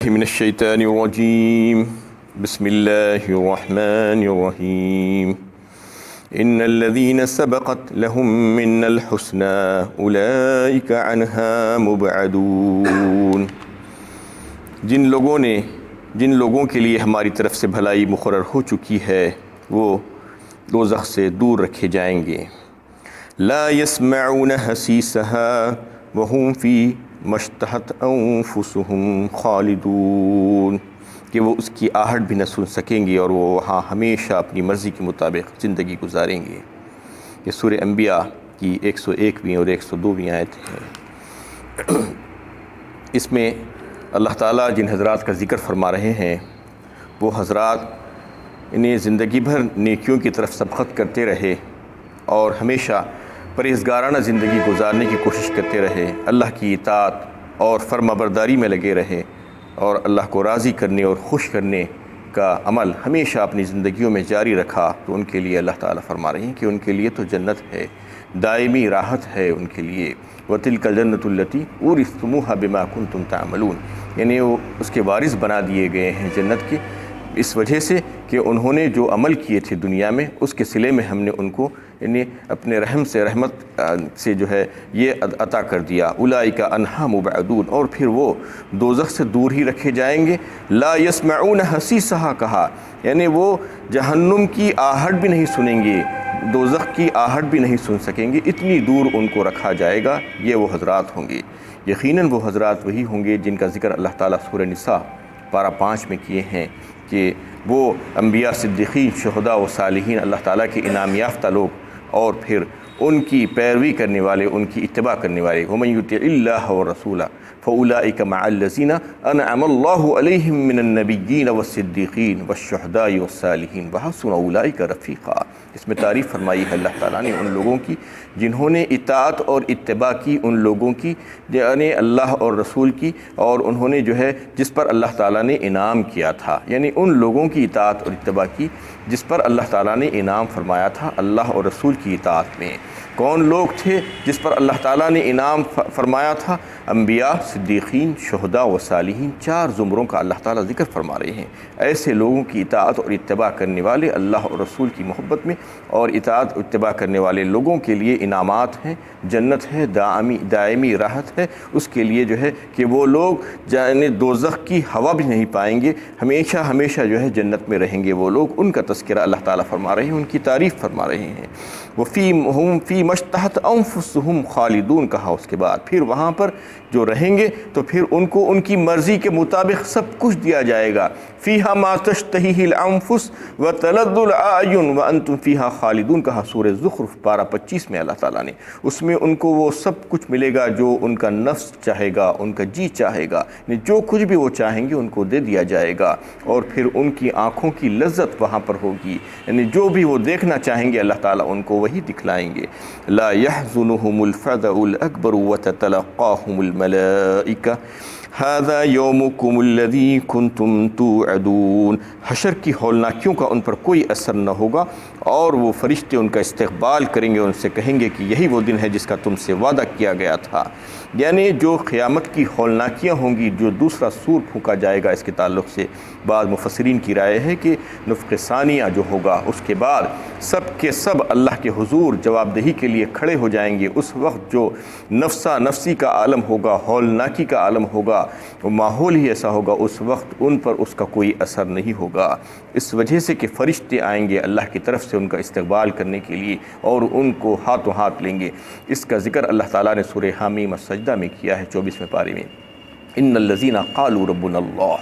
من الشيطان الرجيم بسم الله الرحمن الرحيم إن الذين سبقت لهم منا الحسنى أولئك عنها مبعدون۔ جن لوگوں کے لیے ہماری طرف سے بھلائی مقرر ہو چکی ہے وہ دوزخ سے دور رکھے جائیں گے۔ لا يسمعون حسیسها وهم فيه ما اشتهت انفسهم خالدون، کہ وہ اس کی آہٹ بھی نہ سن سکیں گے اور وہ وہاں ہمیشہ اپنی مرضی کے مطابق زندگی گزاریں گے۔ یہ سورہ انبیاء کی 101ویں اور 102ویں آیت ہے۔ اس میں اللہ تعالیٰ جن حضرات کا ذکر فرما رہے ہیں وہ حضرات انہیں زندگی بھر نیکیوں کی طرف سبقت کرتے رہے اور ہمیشہ پرہیزگارانہ زندگی گزارنے کی کوشش کرتے رہے، اللہ کی اطاعت اور فرما برداری میں لگے رہے اور اللہ کو راضی کرنے اور خوش کرنے کا عمل ہمیشہ اپنی زندگیوں میں جاری رکھا، تو ان کے لیے اللہ تعالیٰ فرما رہے ہیں کہ ان کے لیے تو جنت ہے، دائمی راحت ہے ان کے لیے۔ وَتِلْكَ الْجَنَّةُ الَّتِي أُورِثْتُمُوهَا بِمَا كُنْتُمْ تَعْمَلُونَ، یعنی وہ اس کے وارث بنا دیے گئے ہیں جنت کے، اس وجہ سے کہ انہوں نے جو عمل کیے تھے دنیا میں اس کے صلے میں ہم نے ان کو یعنی اپنے رحم سے رحمت سے جو ہے یہ عطا کر دیا۔ اولئک عنہا مبعدون، اور پھر وہ دوزخ سے دور ہی رکھے جائیں گے۔ لا یسمعون حسیسہا کہا، یعنی وہ جہنم کی آہٹ بھی نہیں سنیں گے، دوزخ کی آہٹ بھی نہیں سن سکیں گے، اتنی دور ان کو رکھا جائے گا۔ یہ وہ حضرات ہوں گے، یقیناً وہ حضرات وہی ہوں گے جن کا ذکر اللہ تعالیٰ سورہ نساء پارہ 5 میں کیے ہیں کہ وہ انبیاء، صدیقین، شہداء و صالحین، اللہ تعالیٰ کے انعام یافتہ لوگ اور پھر ان کی پیروی کرنے والے، ان کی اتباع کرنے والے۔ وَمَن يُطِعِ اللَّهَ وَرَسُولَهُ فَأُولَٰئِكَ مَعَ الَّذِينَ أَنْعَمَ اللَّهُ عَلَيْهِم مِّنَ النَّبِيِّينَ وَالصِّدِّيقِينَ وَالشُّهَدَاءِ وَالصَّالِحِينَ وَحَسُنَ أُولَٰئِكَ رَفِيقًا۔ اس میں تعریف فرمائی ہے اللہ تعالیٰ نے ان لوگوں کی جنہوں نے اطاعت اور اتباع کی، ان لوگوں کی یعنی اللہ اور رسول کی، اور انہوں نے جو ہے جس پر اللہ تعالیٰ نے انعام کیا تھا، یعنی ان لوگوں کی اطاعت اور اتباع کی جس پر اللہ تعالیٰ نے انعام فرمایا تھا اللہ اور رسول کی اطاعت میں۔ کون لوگ تھے جس پر اللہ تعالیٰ نے انعام فرمایا تھا؟ انبیاء، صدیقین، شہداء و صالحین، 4 زمروں کا اللہ تعالیٰ ذکر فرما رہے ہیں۔ ایسے لوگوں کی اطاعت اور اتباع کرنے والے اللہ اور رسول کی محبت میں اور اطاعت اتباع کرنے والے لوگوں کے لیے انعامات ہیں، جنت ہے، دائمی راحت ہے اس کے لیے جو ہے کہ وہ لوگ یعنی دوزخ کی ہوا بھی نہیں پائیں گے، ہمیشہ ہمیشہ جو ہے جنت میں رہیں گے وہ لوگ۔ ان کا تذکرہ اللہ تعالیٰ فرما رہے ہیں، ان کی تعریف فرما رہے ہیں۔ وَفِيهِمْ فِي مَا اشْتَهَتْ أَنفُسُهُمْ خَالِدُونَ کہا اس کے بعد، پھر وہاں پر جو رہیں گے تو پھر ان کو ان کی مرضی کے مطابق سب کچھ دیا جائے گا۔ فِيهَا مَا تَشْتَهِهِ الْأَنفُسُ وَتَلَذُّ الْأَعْيُنُ وَأَنْتُمْ فِيهَا خَالِدُونَ کہا سورہ زخرف پارہ 25 میں اللہ تعالیٰ نے۔ اس میں ان کو وہ سب کچھ ملے گا جو ان کا نفس چاہے گا، ان کا جی چاہے گا، یعنی جو کچھ بھی وہ چاہیں گے ان کو دے دیا جائے گا، اور پھر ان کی آنکھوں کی لذت وہاں پر ہوگی، یعنی جو بھی وہ دیکھنا چاہیں گے اللہ تعالیٰ ان کو وہی دکھلائیں گے۔ لا يحزنهم الفزع الأكبر وتتلقاهم الملائكة هذا يومكم الذي كنتم توعدون، حشر کی ہولناکیوں کا ان پر کوئی اثر نہ ہوگا، اور وہ فرشتے ان کا استقبال کریں گے، ان سے کہیں گے کہ یہی وہ دن ہے جس کا تم سے وعدہ کیا گیا تھا۔ یعنی جو قیامت کی ہولناکیاں ہوں گی، جو دوسرا سور پھونکا جائے گا، اس کے تعلق سے بعض مفسرین کی رائے ہے کہ نفخ ثانیہ جو ہوگا اس کے بعد سب کے سب اللہ کے حضور جواب دہی کے لیے کھڑے ہو جائیں گے۔ اس وقت جو نفسا نفسی کا عالم ہوگا، ہولناکی کا عالم ہوگا، وہ ماحول ہی ایسا ہوگا، اس وقت ان پر اس کا کوئی اثر نہیں ہوگا، اس وجہ سے کہ فرشتے آئیں گے اللہ کی طرف سے ان کا استقبال کرنے کے لیے اور ان کو ہاتھوں ہاتھ لیں گے۔ اس کا ذکر اللہ تعالیٰ نے سورہ حامیم السجدہ میں کیا ہے 24ویں پارے میں۔ ان الذین قالوا ربنا اللہ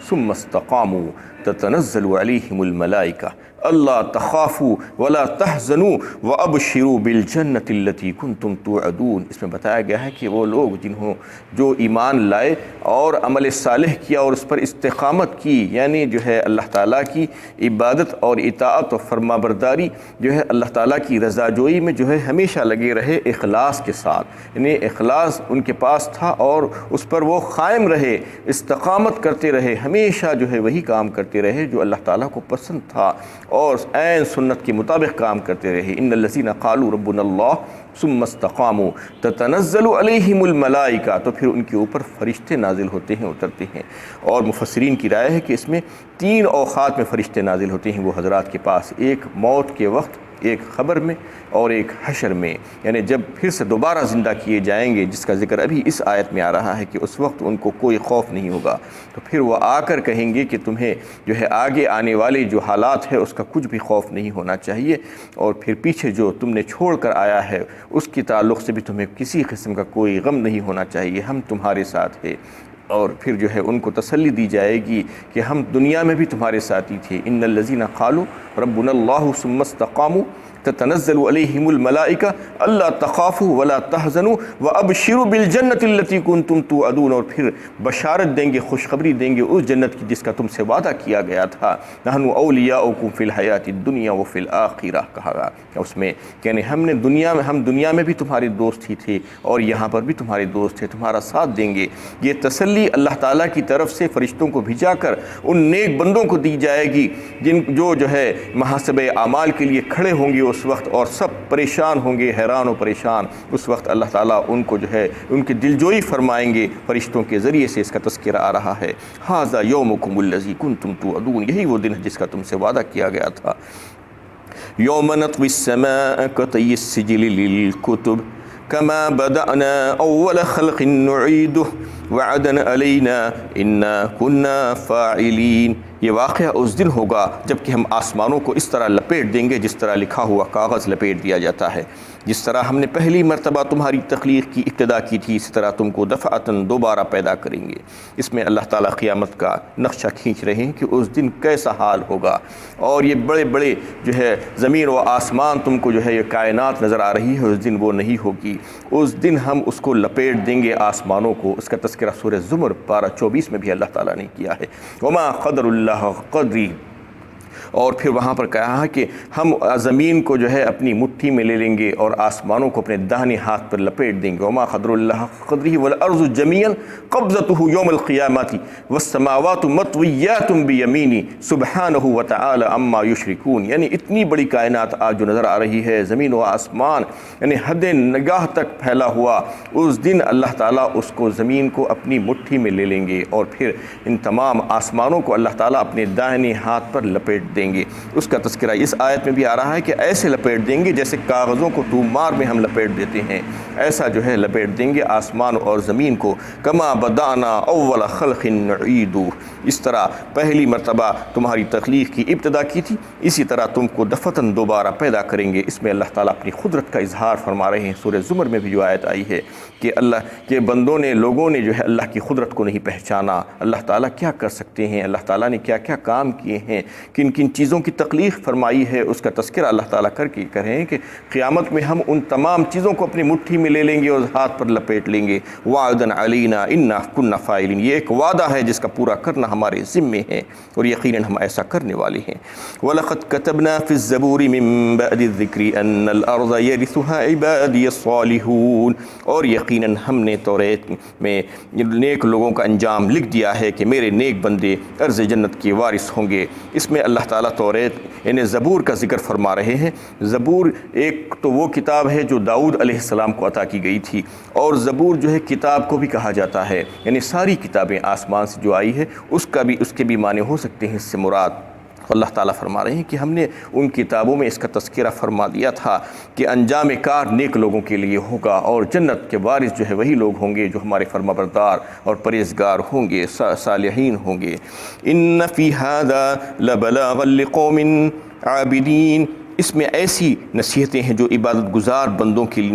ثم استقاموا تتنزل علیہم الملائکہ اللہ تخافوا ولا تحزنوا وابشروا بالجنۃ التي کنتم توعدون۔ اس میں بتایا گیا ہے کہ وہ لوگ جنہوں جو ایمان لائے اور عمل صالح کیا اور اس پر استقامت کی، یعنی جو ہے اللہ تعالیٰ کی عبادت اور اطاعت و فرما برداری جو ہے اللہ تعالیٰ کی رضا جوئی میں جو ہے ہمیشہ لگے رہے اخلاص کے ساتھ، یعنی اخلاص ان کے پاس تھا اور اس پر وہ قائم رہے، استقامت کرتے رہے، ہمیشہ جو ہے وہی کام کرتے کرتے رہے جو اللہ تعالیٰ کو پسند تھا اور عین سنت کے مطابق کام کرتے رہے۔ ان الذین قالوا ربنا اللہ ثم استقاموا تتنزل علیہم الملائکہ، تو پھر ان کے اوپر فرشتے نازل ہوتے ہیں، اترتے ہیں۔ اور مفسرین کی رائے ہے کہ اس میں 3 اوقات میں فرشتے نازل ہوتے ہیں وہ حضرات کے پاس، ایک موت کے وقت، ایک خبر میں، اور ایک حشر میں، یعنی جب پھر سے دوبارہ زندہ کیے جائیں گے، جس کا ذکر ابھی اس آیت میں آ رہا ہے کہ اس وقت ان کو کوئی خوف نہیں ہوگا، تو پھر وہ آ کر کہیں گے کہ تمہیں جو ہے آگے آنے والے جو حالات ہے اس کا کچھ بھی خوف نہیں ہونا چاہیے، اور پھر پیچھے جو تم نے چھوڑ کر آیا ہے اس کے تعلق سے بھی تمہیں کسی قسم کا کوئی غم نہیں ہونا چاہیے، ہم تمہارے ساتھ ہیں۔ اور پھر جو ہے ان کو تسلی دی جائے گی کہ ہم دنیا میں بھی تمہارے ساتھی تھے۔ ان الذین قالوا ربنا اللہ ثم استقاموا تتنزل علیہم الملائکہ الا تخافوا ولا تحزنوا وابشروا بالجنۃ التی کنتم توعدون، اور پھر بشارت دیں گے، خوشخبری دیں گے اس جنت کی جس کا تم سے وعدہ کیا گیا تھا۔ نحن اولیاؤکم فی الحیاۃ الدنیا وفی الآخرہ، کہا گیا اس میں یعنی ہم دنیا میں بھی تمہارے دوست ہی تھے اور یہاں پر بھی تمہارے دوست تھے، تمہارا ساتھ دیں گے۔ یہ تسلی اللہ تعالیٰ کی طرف سے فرشتوں کو بھیجا کر ان نیک بندوں کو دی جائے گی جو ہے محاسبہ اعمال کے لیے کھڑے ہوں گے اس وقت، اور سب پریشان ہوں گے، حیران و پریشان۔ اس وقت اللہ تعالیٰ ان کو جو ہے ان کی دلجوئی فرمائیں گے فرشتوں کے ذریعے سے۔ اس کا تذکرہ آ رہا ہے، ھذا یومکم الذی کنتم توعدون، یہی وہ دن ہے جس کا تم سے وعدہ کیا گیا تھا۔ یوم نطوی السماء کطی السجل للکتب کما بدأنا اول خلق نعیدہ وعدا علینا انا کنا فاعلین۔ یہ واقعہ اس دن ہوگا جب کہ ہم آسمانوں کو اس طرح لپیٹ دیں گے جس طرح لکھا ہوا کاغذ لپیٹ دیا جاتا ہے۔ جس طرح ہم نے پہلی مرتبہ تمہاری تخلیق کی ابتدا کی تھی، اسی طرح تم کو دفعتاً دوبارہ پیدا کریں گے۔ اس میں اللہ تعالیٰ قیامت کا نقشہ کھینچ رہے ہیں کہ اس دن کیسا حال ہوگا، اور یہ بڑے بڑے جو ہے زمین و آسمان تم کو جو ہے یہ کائنات نظر آ رہی ہے، اس دن وہ نہیں ہوگی۔ اس دن ہم اس کو لپیٹ دیں گے آسمانوں کو۔ اس کا تذکرہ سورہ زمر 12:24 میں بھی اللہ تعالیٰ نے کیا ہے، وما قدر اللہ قدری۔ اور پھر وہاں پر کہا ہے کہ ہم زمین کو جو ہے اپنی مٹھی میں لے لیں گے اور آسمانوں کو اپنے داہنے ہاتھ پر لپیٹ دیں گے۔ وما قدر اللہ قدرہ والارض جميعا قبضته یوم القیامۃ والسماوات مطویات بیمینہ سبحانہ وتعالی عما یشرکون، یعنی اتنی بڑی کائنات آج جو نظر آ رہی ہے، زمین و آسمان یعنی حد نگاہ تک پھیلا ہوا، اس دن اللہ تعالیٰ اس کو زمین کو اپنی مٹھی میں لے لیں گے، اور پھر ان تمام آسمانوں کو اللہ تعالیٰ اپنے داہنے ہاتھ پر لپیٹ دیں گے۔ اس کا تذکرہ اس آیت میں بھی آ رہا ہے کہ ایسے لپیٹ دیں گے جیسے کاغذوں کو تومار میں ہم لپیٹ دیتے ہیں، ایسا جو ہے لپیٹ دیں گے آسمان اور زمین کو۔ کما بدانا اول خلق نعید، اس طرح پہلی مرتبہ تمہاری تخلیق کی ابتدا کی تھی، اسی طرح تم کو دفعتاً دوبارہ پیدا کریں گے۔ اس میں اللہ تعالیٰ اپنی قدرت کا اظہار فرما رہے ہیں۔ سورہ زمر میں بھی جو آیت آئی ہے کہ اللہ کے بندوں نے، لوگوں نے جو ہے اللہ کی قدرت کو نہیں پہچانا، اللہ تعالیٰ کیا کر سکتے ہیں، اللہ تعالیٰ نے کیا کیا کام کیے ہیں، کن کن چیزوں کی تخلیق فرمائی ہے، اس کا تذکرہ اللہ تعالیٰ کر کے کہہ رہے ہیں کہ قیامت میں ہم ان تمام چیزوں کو اپنی مٹھی میں لے لیں گے اور ہاتھ پر لپیٹ لیں گے۔ وعدن علینا انا کنا فاعلین، یہ ایک وعدہ ہے جس کا پورا کرنا ہمارے ذمے ہے، اور یقیناً ہم ایسا کرنے والے ہیں۔ وَلَقَدْ كَتَبْنَا فِي الزَّبُورِ مِن بَعْدِ الذِّكْرِ أَنَّ الْأَرْضَ يَرِثُهَا عِبَادِيَ الصَّالِحُونَ، اور یقیناً ہم نے توریت میں نیک لوگوں کا انجام لکھ دیا ہے کہ میرے نیک بندے ارض جنت کے وارث ہوں گے۔ اس میں اللہ تعالیٰ توریت یعنی زبور کا ذکر فرما رہے ہیں۔ زبور ایک تو وہ کتاب ہے جو داؤد علیہ السلام کو عطا کی گئی تھی، اور زبور جو ہے کتاب کو بھی کہا جاتا ہے، یعنی ساری کتابیں آسمان سے جو آئی ہے اس کے بھی معنی ہو سکتے ہیں اس سے مراد۔ اللہ تعالیٰ فرما رہے ہیں کہ ہم نے ان کتابوں میں اس کا تذکرہ فرما دیا تھا کہ انجام کار نیک لوگوں کے لیے ہوگا، اور جنت کے وارث جو ہے وہی لوگ ہوں گے جو ہمارے فرمانبردار اور پرہیزگار ہوں گے، صالحین ہوں گے۔ ان فی ھذا لبلاغا لقوم عابدین، اس میں ایسی نصیحتیں ہیں جو عبادت گزار بندوں کے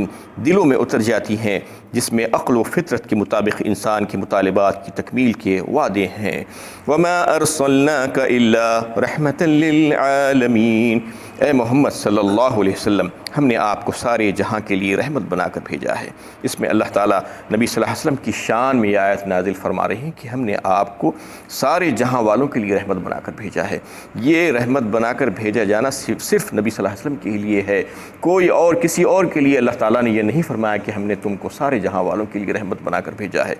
دلوں میں اتر جاتی ہیں، جس میں عقل و فطرت کے مطابق انسان کے مطالبات کی تکمیل کے وعدے ہیں۔ وما ارسلناک الا رحمتا للعالمین، اے محمد صلی اللہ علیہ وسلم، ہم نے آپ کو سارے جہاں کے لیے رحمت بنا کر بھیجا ہے۔ اس میں اللہ تعالیٰ نبی صلی اللہ علیہ وسلم کی شان میں یہ آیت نازل فرما رہے ہیں کہ ہم نے آپ کو سارے جہاں والوں کے لیے رحمت بنا کر بھیجا ہے۔ یہ رحمت بنا کر بھیجا جانا صرف نبی صلی اللہ علیہ وسلم کے لیے ہے، کوئی اور کسی اور کے لیے اللہ تعالیٰ نے یہ نہیں فرمایا کہ ہم نے تم کو سارے جہاں والوں کے لیے رحمت بنا کر بھیجا ہے۔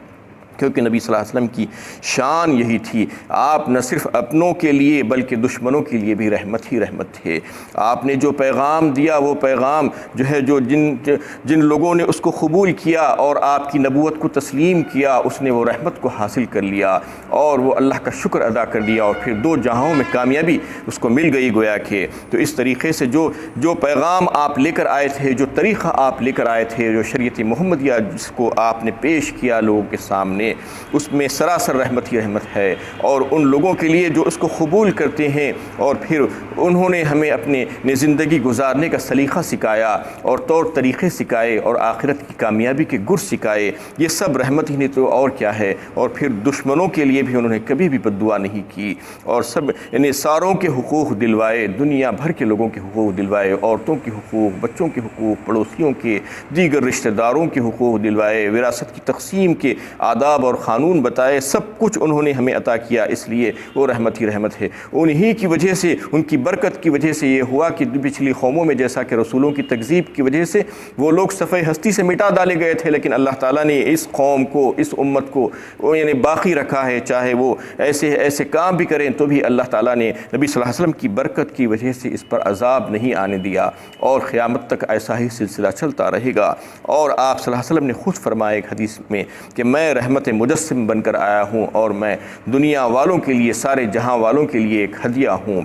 کیونکہ نبی صلی اللہ علیہ وسلم کی شان یہی تھی، آپ نہ صرف اپنوں کے لیے بلکہ دشمنوں کے لیے بھی رحمت ہی رحمت تھے۔ آپ نے جو پیغام دیا وہ پیغام جو ہے جن لوگوں نے اس کو قبول کیا اور آپ کی نبوت کو تسلیم کیا، اس نے وہ رحمت کو حاصل کر لیا اور وہ اللہ کا شکر ادا کر دیا، اور پھر دو جہانوں میں کامیابی اس کو مل گئی گویا کہ۔ تو اس طریقے سے جو پیغام آپ لے کر آئے تھے، جو طریقہ آپ لے کر آئے تھے، جو شریعت محمدیہ جس کو آپ نے پیش کیا لوگوں کے سامنے، اس میں سراسر رحمت ہی رحمت ہے، اور ان لوگوں کے لیے جو اس کو قبول کرتے ہیں اور پھر انہوں نے ہمیں اپنے زندگی گزارنے کا سلیقہ سکھایا اور طور طریقے سکھائے اور آخرت کی کامیابی کے گر سکھائے، یہ سب رحمت ہی نہیں تو اور کیا ہے۔ اور پھر دشمنوں کے لیے بھی انہوں نے کبھی بھی بد دعا نہیں کی، اور سب یعنی ساروں کے حقوق دلوائے، دنیا بھر کے لوگوں کے حقوق دلوائے، عورتوں کے حقوق، بچوں کے حقوق، پڑوسیوں کے، دیگر رشتہ داروں کے حقوق دلوائے، وراثت کی تقسیم کے آداب اور قانون بتائے، سب کچھ انہوں نے ہمیں عطا کیا، اس لیے وہ رحمت ہی رحمت ہے۔ انہی کی وجہ سے، ان کی برکت کی وجہ سے یہ ہوا کہ پچھلی قوموں میں جیسا کہ رسولوں کی تکذیب کی وجہ سے وہ لوگ صفحہ ہستی سے مٹا ڈالے گئے تھے، لیکن اللہ تعالیٰ نے اس قوم کو، اس امت کو یعنی باقی رکھا ہے، چاہے وہ ایسے کام بھی کریں تو بھی اللہ تعالیٰ نے نبی صلی اللہ علیہ وسلم کی برکت کی وجہ سے اس پر عذاب نہیں آنے دیا، اور قیامت تک ایسا ہی سلسلہ چلتا رہے گا۔ اور آپ صلی اللہ علیہ وسلم نے خود فرمایا ایک حدیث میں کہ میں رحمت مجسم بن کر آیا ہوں، اور میں دنیا والوں کے لیے، سارے جہاں والوں کے لیے ایک ہدیہ ہوں۔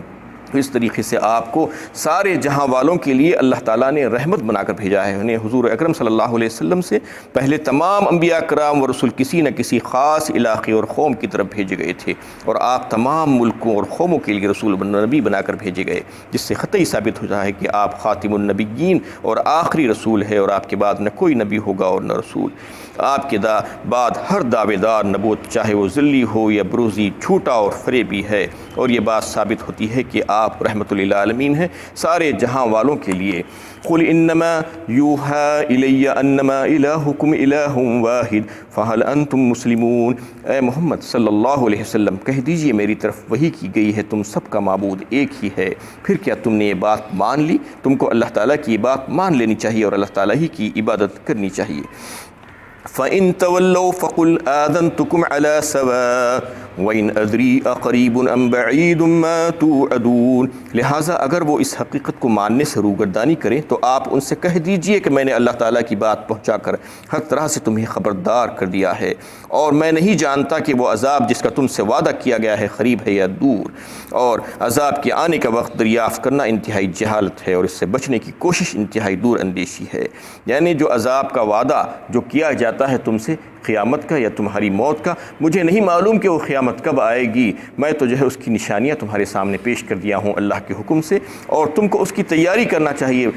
اس طریقے سے آپ کو سارے جہاں والوں کے لیے اللہ تعالیٰ نے رحمت بنا کر بھیجا ہے۔ انہیں حضور اکرم صلی اللہ علیہ وسلم سے پہلے تمام انبیاء کرام و رسول کسی نہ کسی خاص علاقے اور قوم کی طرف بھیجے گئے تھے، اور آپ تمام ملکوں اور قوموں کے لیے رسول نبی بنا کر بھیجے گئے، جس سے قطعی ثابت ہوتا ہے کہ آپ خاتم النبیین اور آخری رسول ہے، اور آپ کے بعد نہ کوئی نبی ہوگا اور نہ رسول۔ آپ کے بعد ہر دعوے دار نبوت، چاہے وہ ذلی ہو یا بروزی، جھوٹا اور فریبی ہے، اور یہ بات ثابت ہوتی ہے کہ آپ رحمت للعالمین ہیں سارے جہاں والوں کے لیے۔ قل انما یوحی الی انما الہکم الہ واحد فہل انتم مسلمون۔ اے محمد صلی اللہ علیہ وسلم کہہ دیجئے میری طرف وحی کی گئی ہے، تم سب کا معبود ایک ہی ہے، پھر کیا تم نے یہ بات مان لی؟ تم کو اللہ تعالیٰ کی یہ بات مان لینی چاہیے اور اللہ تعالیٰ ہی کی عبادت کرنی چاہیے۔ فَإِن تَوَلَّوْا فَقُلْ آذَنْتُكُمْ عَلَى سَوَاءٍ وَإِنْ أَدْرِي أَقَرِيبٌ أَمْ بَعِيدٌ مَا تُوعَدُونَ۔ لہٰذا اگر وہ اس حقیقت کو ماننے سے روگردانی کریں تو آپ ان سے کہہ دیجئے کہ میں نے اللہ تعالیٰ کی بات پہنچا کر ہر طرح سے تمہیں خبردار کر دیا ہے، اور میں نہیں جانتا کہ وہ عذاب جس کا تم سے وعدہ کیا گیا ہے قریب ہے یا دور، اور عذاب کے آنے کا وقت دریافت کرنا انتہائی جہالت ہے، اور اس سے بچنے کی کوشش انتہائی دور اندیشی ہے۔ یعنی جو عذاب کا وعدہ جو کیا جاتا ہے تم سے قیامت کا یا تمہاری موت کا، مجھے نہیں معلوم کہ وہ قیامت کب آئے گی، میں تو جو ہے اس کی نشانیاں تمہارے سامنے پیش کر دیا ہوں اللہ کے حکم سے، اور تم کو اس کی تیاری کرنا چاہیے،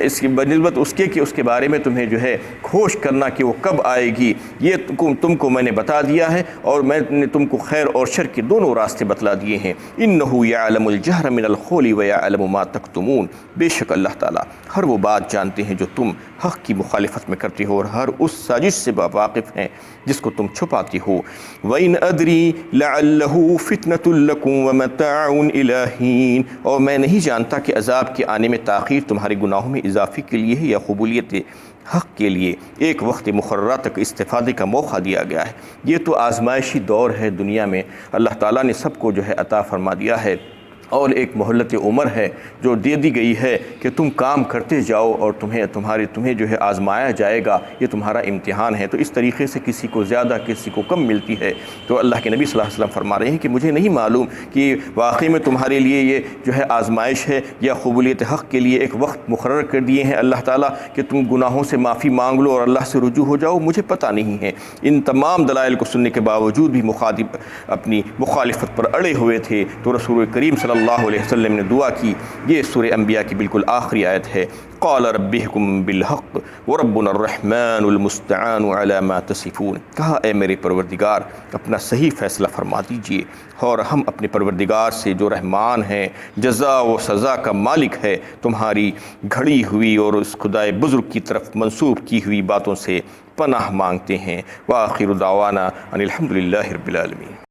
اس کی بنسبت اس کے کہ اس کے بارے میں تمہیں جو ہے کھوج کرنا کہ وہ کب آئے گی، یہ تم کو میں نے بتا دیا ہے، اور میں نے تم کو خیر اور شر کے دونوں راستے بتلا دیے ہیں۔ انہ یعلم الجہر من القول ویعلم ما تکتمون۔ بے شک اللہ تعالیٰ ہر وہ بات جانتے ہیں جو تم حق کی مخالفت میں کرتے ہو، اور ہر اس سازش سے واقف ہیں جس کو تم چھپاتے ہو۔ وَإِنْ أَدْرِي لَعَلَّهُ فِتْنَةٌ لَكُمْ وَمَتَاعٌ إِلَىٰ حِينٍ۔ اور میں نہیں جانتا کہ عذاب کے آنے میں تاخیر تمہارے گناہوں میں اضافے کے لیے ہے یا قبولیت حق کے لیے ایک وقت مقررہ تک استفادے کا موقع دیا گیا ہے۔ یہ تو آزمائشی دور ہے دنیا میں، اللہ تعالیٰ نے سب کو جو ہے عطا فرما دیا ہے، اور ایک مہلت عمر ہے جو دے دی گئی ہے کہ تم کام کرتے جاؤ، اور تمہیں جو ہے آزمایا جائے گا، یہ تمہارا امتحان ہے۔ تو اس طریقے سے کسی کو زیادہ کسی کو کم ملتی ہے۔ تو اللہ کے نبی صلی اللہ علیہ وسلم فرما رہے ہیں کہ مجھے نہیں معلوم کہ واقعی میں تمہارے لیے یہ جو ہے آزمائش ہے یا قبولیت حق کے لیے ایک وقت مقرر کر دیے ہیں اللہ تعالیٰ کہ تم گناہوں سے معافی مانگ لو اور اللہ سے رجوع ہو جاؤ، مجھے پتہ نہیں ہے۔ ان تمام دلائل کو سننے کے باوجود بھی مخاطب اپنی مخالفت پر اڑے ہوئے تھے، تو رسول کریم صلی اللہ علیہ وسلم نے دعا کی۔ یہ سورہ انبیاء کی بالکل آخری آیت ہے۔ قال ربکم بالحق وربنا الرحمن المستعان علی ما تصفون۔ کہا اے میرے پروردگار اپنا صحیح فیصلہ فرما دیجئے، اور ہم اپنے پروردگار سے جو رحمان ہے، جزا و سزا کا مالک ہے، تمہاری گھڑی ہوئی اور اس خدائے بزرگ کی طرف منسوب کی ہوئی باتوں سے پناہ مانگتے ہیں۔ وآخر دعوانا ان الحمد للہ رب العالمین۔